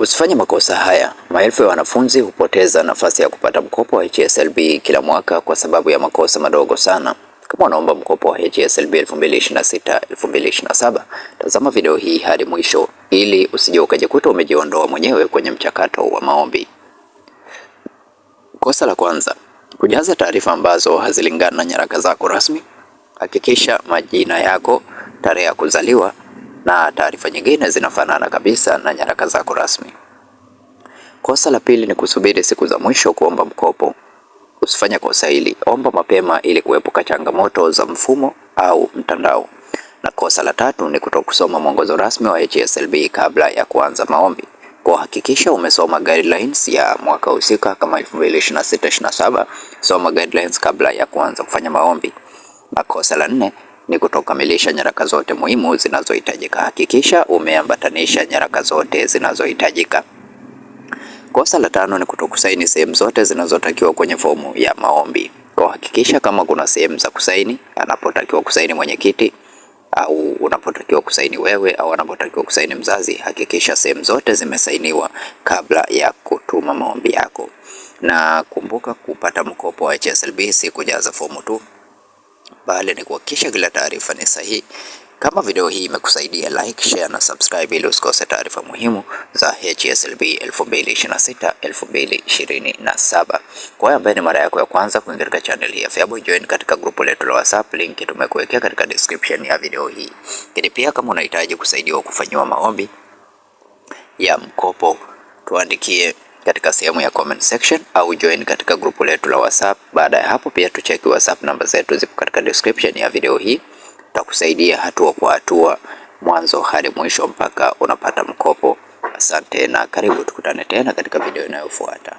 Usifanye makosa haya. Maelfu ya wanafunzi hupoteza nafasi ya kupata mkopo wa HSLB kila mwaka kwa sababu ya makosa madogo sana. Kama unaomba mkopo wa HSLB 2026-2027, tazama video hii hadi mwisho ili usije ukajikuta umejiondoa mwenyewe kwenye mchakato wa maombi. Kosa la kwanza, kujaza taarifa ambazo hazilingani na nyaraka zako rasmi. Hakikisha majina yako, tarehe ya kuzaliwa na taarifa nyingine zinafanana kabisa na nyaraka zako rasmi. Kosa la pili ni kusubiri siku za mwisho kuomba mkopo. Usifanye kosa hili, omba mapema ili kuepuka changamoto za mfumo au mtandao. Na kosa la tatu ni kutokusoma mwongozo rasmi wa HSLB kabla ya kuanza maombi. Kwa hakikisha umesoma guidelines ya mwaka husika kama 2026-27, soma guidelines kabla ya kuanza kufanya maombi. Na kosa la nne ni kutokamilisha nyaraka zote muhimu zinazohitajika. Hakikisha umeambatanisha nyaraka zote zinazohitajika. Kosa la tano ni kutokusaini sehemu zote zinazotakiwa kwenye fomu ya maombi. Kwa hakikisha kama kuna sehemu za kusaini, anapotakiwa kusaini mwenyekiti au unapotakiwa kusaini wewe au anapotakiwa kusaini mzazi, hakikisha sehemu zote zimesainiwa kabla ya kutuma maombi yako. Na kumbuka, kupata mkopo wa HSLB si kujaza fomu tu, bali ni kuhakikisha kila taarifa ni sahihi. Kama video hii imekusaidia, like, share na subscribe ili usikose taarifa muhimu za HSLB 2026-2027. Kwa hiyo ambaye ni mara yako ya kwanza kuingia katika channel hii ya Feaboy, join katika grupu letu la WhatsApp, link tumekuwekea katika description ya video hii. Lakini pia kama unahitaji kusaidiwa kufanyiwa maombi ya mkopo, tuandikie katika sehemu ya comment section au join katika grupu letu la WhatsApp. Baada ya hapo pia tucheki WhatsApp, namba zetu zipo katika description ya video hii. Tutakusaidia hatua kwa hatua mwanzo hadi mwisho mpaka unapata mkopo. Asante na karibu, tukutane tena katika video inayofuata.